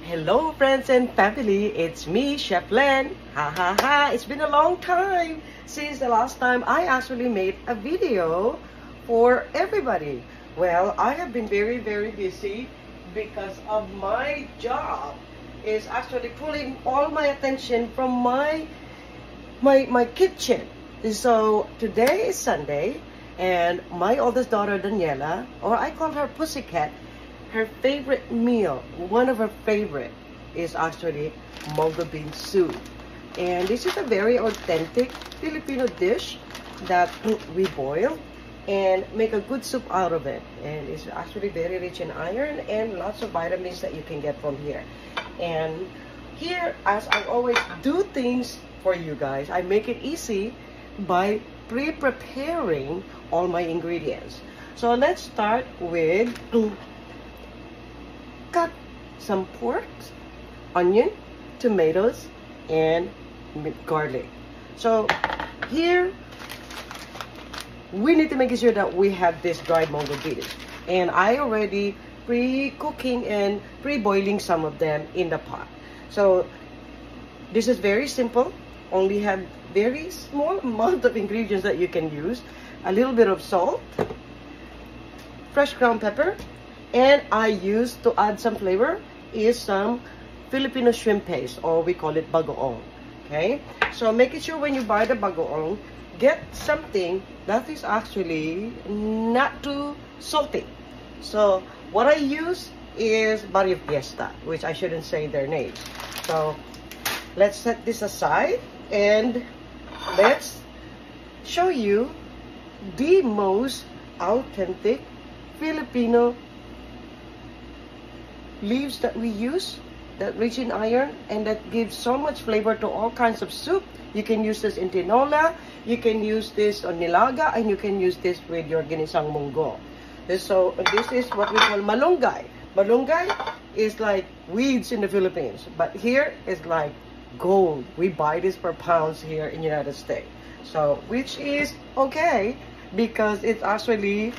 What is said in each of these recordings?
Hello friends and family, it's me, Chef Len. Ha ha ha, it's been a long time since the last time I actually made a video for everybody. Well, I have been very busy because of my job is actually pulling all my attention from my kitchen. So today is Sunday and my oldest daughter Daniela, or I call her Pussycat, her favorite meal, one of her favorite, is actually Mongo bean soup. And this is a very authentic Filipino dish that we boil and make a good soup out of it. And it's actually very rich in iron and lots of vitamins that you can get from here. And here, as I always do things for you guys, I make it easy by pre-preparing all my ingredients. So let's start with cut some pork, onion, tomatoes, and garlic. So here we need to make sure that we have this dried Mongo beans, and I already pre-cooking and pre-boiling some of them in the pot. So this is very simple, only have very small amount of ingredients that you can use. A little bit of salt, fresh ground pepper, and I use to add some flavor is some Filipino shrimp paste, or we call it bagoong. Okay, so making sure when you buy the bagoong, get something that is actually not too salty. So what I use is Barrio Fiesta, which I shouldn't say their names. So let's set this aside and let's show you the most authentic Filipino leaves that we use, that rich in iron and that gives so much flavor to all kinds of soup. You can use this in tinola, you can use this on nilaga, and you can use this with your ginisang Mongo. So this is what we call malunggay. Malunggay is like weeds in the Philippines, but here is like gold. We buy this per pounds here in the United States. So which is okay because it actually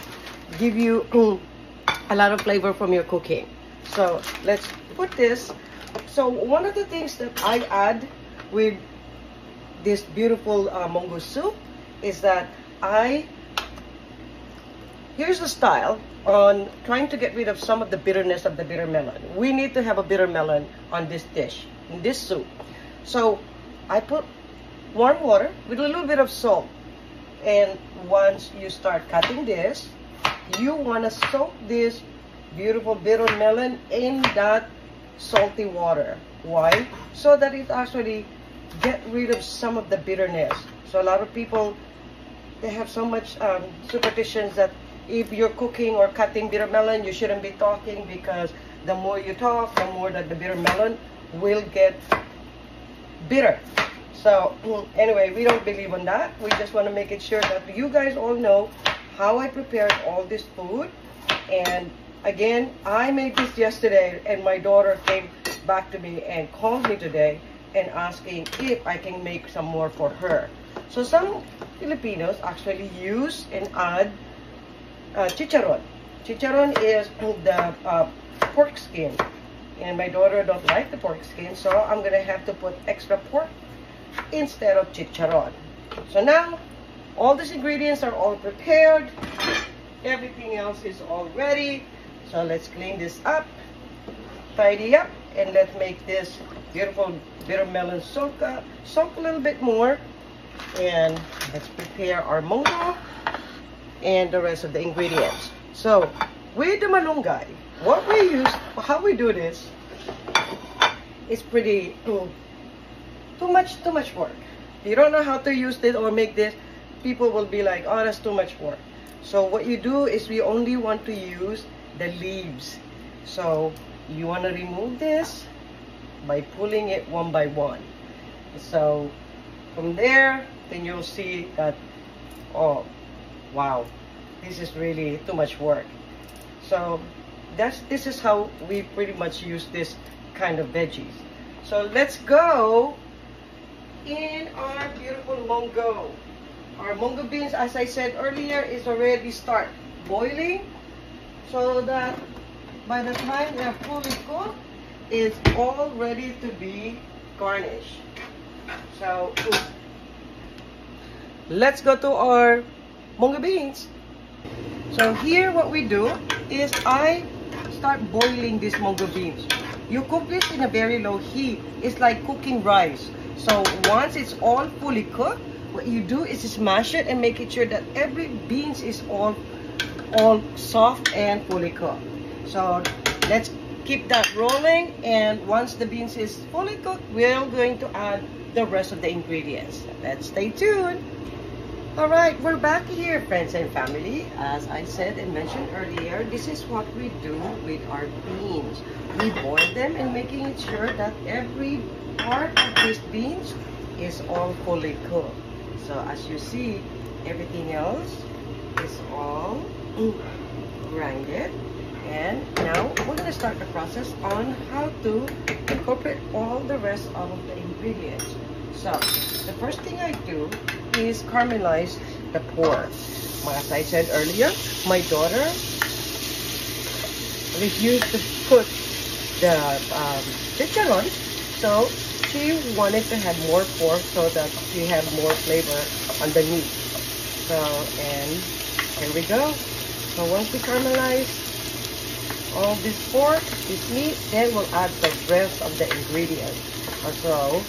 give you a lot of flavor from your cooking. So let's put this. So one of the things that I add with this beautiful Mongo soup is that here's the style on trying to get rid of some of the bitterness of the bitter melon. We need to have a bitter melon on this dish, in this soup. So I put warm water with a little bit of salt. And once you start cutting this, you want to soak this beautiful bitter melon in that salty water. Why? So that it actually get rid of some of the bitterness. So a lot of people, they have so much superstitions that if you're cooking or cutting bitter melon, you shouldn't be talking, because the more you talk, the more that the bitter melon will get bitter. So anyway, we don't believe on that. We just want to make it sure that you guys all know how I prepared all this food. And again, I made this yesterday, and my daughter came back to me and called me today and asking if I can make some more for her. So some Filipinos actually use and add chicharron. Chicharron is the pork skin, and my daughter don't like the pork skin, so I'm gonna have to put extra pork instead of chicharron. So now all these ingredients are all prepared, everything else is all ready. So let's clean this up, tidy up, and let's make this beautiful bitter melon soak a little bit more. And let's prepare our Mongo and the rest of the ingredients. So with the malunggay, what we use, how we do this, is pretty too much work. If you don't know how to use this or make this, people will be like, oh, that's too much work. So what you do is we only want to use the leaves. So you want to remove this by pulling it one by one. So from there, then you'll see that, oh wow, this is really too much work. So this is how we pretty much use this kind of veggies. So let's go in our beautiful Mongo. Our Mongo beans, as I said earlier, is already start boiling, so that by the time they're fully cooked, is all ready to be garnished. So let's go to our Mongo beans. So here what we do is I start boiling these Mongo beans. You cook this in a very low heat. It's like cooking rice. So once it's all fully cooked, what you do is smash it and make it sure that every beans is all soft and fully cooked. So let's keep that rolling, and once the beans is fully cooked, we're going to add the rest of the ingredients. Let's stay tuned. Alright, we're back here, friends and family. As I said and mentioned earlier, this is what we do with our beans. We boil them and making sure that every part of these beans is all fully cooked. So as you see, everything else is all grinded. And now we're going to start the process on how to incorporate all the rest of the ingredients. So the first thing I do is caramelize the pork. As I said earlier, my daughter refused to put the chicharron, so she wanted to have more pork so that she have more flavor on the meat. So, and here we go. So once we caramelize all this pork, this meat, then we'll add the rest of the ingredients. So,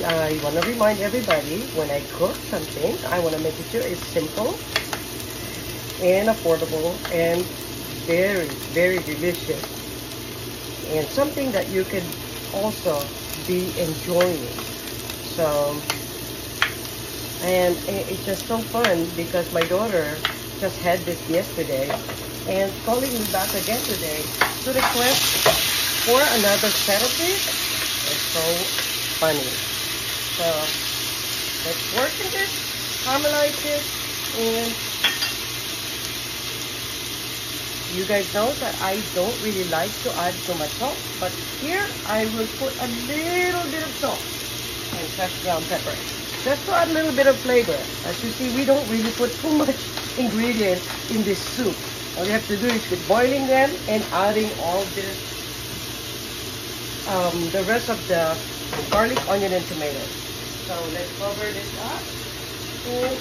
I want to remind everybody, when I cook something, I want to make sure it's simple and affordable and very, very delicious. And something that you can also be enjoying. So, and it's just so fun because my daughter just had this yesterday and calling me back again today to request for another set of this. It's so funny. So let's work in this, caramelize it, and you guys know that I don't really like to add too much salt, but here I will put a little bit of salt and fresh ground pepper, just to add a little bit of flavor. As you see, we don't really put too much ingredients in this soup. All you have to do is keep boiling them and adding all this, the rest of the garlic, onion, and tomatoes. So let's cover this up. And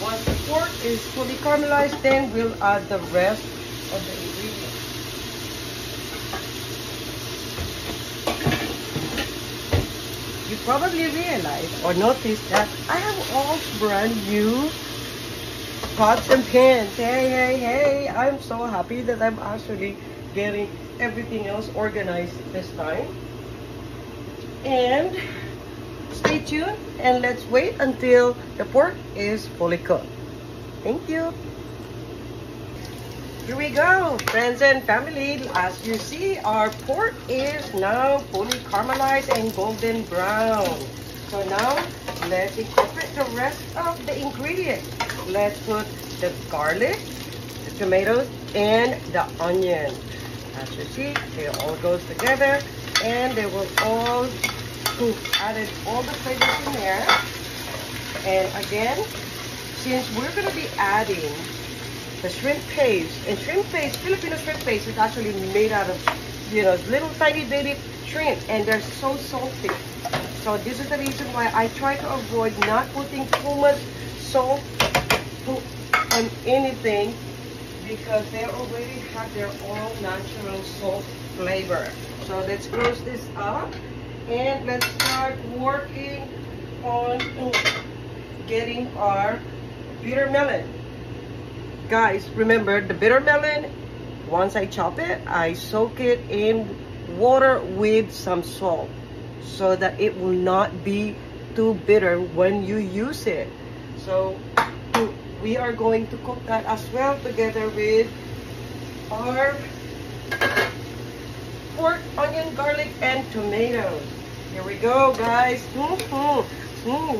once the pork is fully caramelized, then we'll add the rest of the ingredients. You probably realize or notice that I have all brand new pots and pans. Hey, I'm so happy that I'm actually getting everything else organized this time. And stay tuned and let's wait until the pork is fully cooked. Thank you. Here we go, friends and family. As you see, our pork is now fully caramelized and golden brown. So now let's incorporate the rest of the ingredients. Let's put the garlic, the tomatoes, and the onion. As you see, they all goes together and they will all added all the flavors in there. And again, since we're going to be adding the shrimp paste, and shrimp paste, Filipino shrimp paste is actually made out of, you know, little tiny baby shrimp, and they're so salty. So this is the reason why I try to avoid not putting too much salt on anything, because they already have their own natural salt flavor. So let's close this up and let's start working on getting our bitter melon. Guys, remember the bitter melon, once I chop it, I soak it in water with some salt so that it will not be too bitter when you use it. So we are going to cook that as well together with our pork, onion, garlic, and tomatoes. Here we go, guys.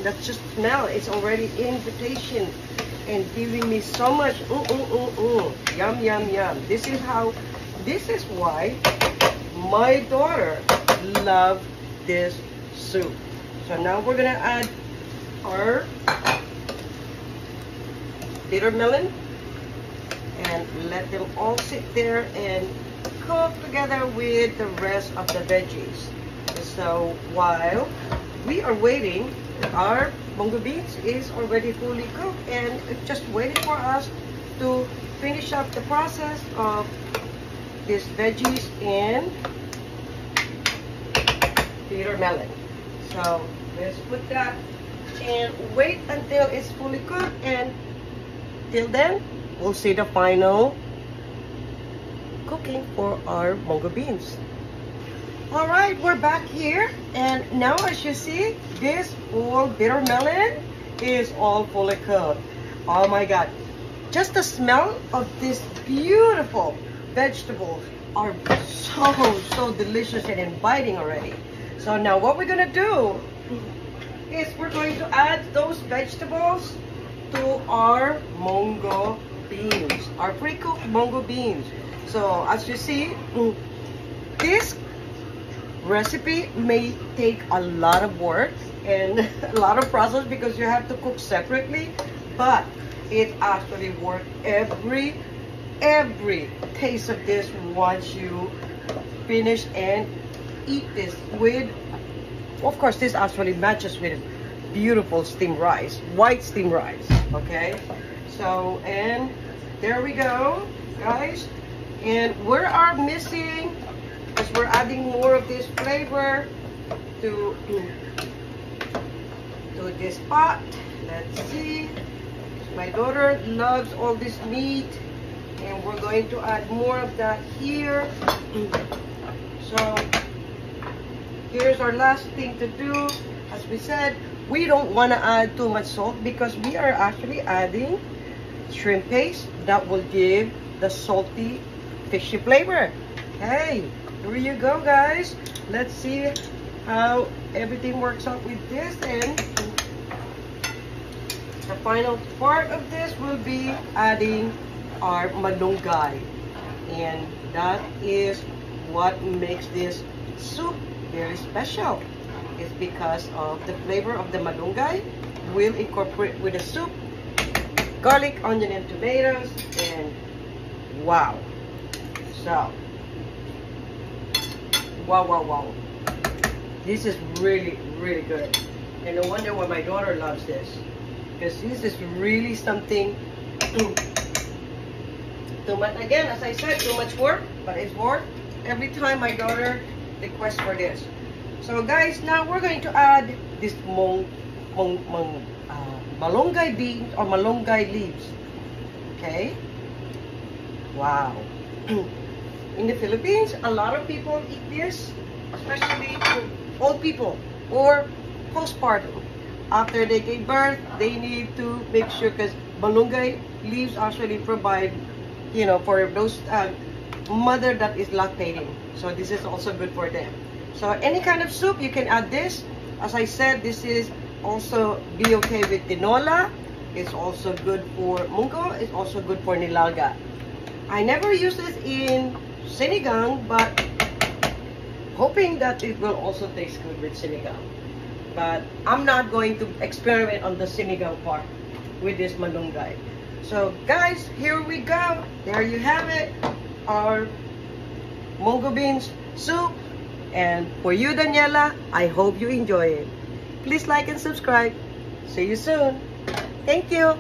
That's just smell. It's already invitation and giving me so much yum, yum, yum. This is why my daughter loves this soup. So now we're gonna add our bitter melon and let them all sit there and cook together with the rest of the veggies. So while we are waiting, our Mongo beans is already fully cooked and it's just waiting for us to finish up the process of these veggies and bitter melon. So let's put that and wait until it's fully cooked, and till then we'll see the final cooking for our Mongo beans. Alright, we're back here, and now as you see, this whole bitter melon is all fully cooked. Oh my god, just the smell of these beautiful vegetables are so delicious and inviting already. So now what we're gonna do is we're going to add those vegetables to our Mongo beans, our pre-cooked Mongo beans. So as you see, this recipe may take a lot of work and a lot of process because you have to cook separately, but it actually worth every taste of this once you finish and eat this with, of course, this actually matches with beautiful steamed rice, white steamed rice. Okay, so and there we go, guys. And we are missing, because we're adding more of this flavor to this pot. Let's see. My daughter loves all this meat, and we're going to add more of that here. So here's our last thing to do. As we said, we don't want to add too much salt because we are actually adding shrimp paste that will give the salty fishy flavor. Hey, here you go, guys. Let's see how everything works out with this, and the final part of this will be adding our malunggay, and that is what makes this soup very special. It's because of the flavor of the malunggay will incorporate with the soup, garlic, onion, and tomatoes, and wow. So wow, this is really good, and no wonder why my daughter loves this, because this is really something too much, again, as I said, too much work, but it's worth every time my daughter requests for this. So guys, now we're going to add this malunggay beans or malunggay leaves. Okay, wow. In the Philippines, a lot of people eat this, especially old people or postpartum. After they gave birth, they need to make sure, because malunggay leaves actually provide, you know, for those mother that is lactating. So this is also good for them. So any kind of soup, you can add this. As I said, this is also be okay with tinola. It's also good for Mongo. It's also good for nilaga. I never use this in sinigang, but hoping that it will also taste good with sinigang. But I'm not going to experiment on the sinigang part with this malunggay. So guys, here we go. There you have it, our Mongo beans soup. And for you, Daniela, I hope you enjoy it. Please like and subscribe. See you soon. Thank you.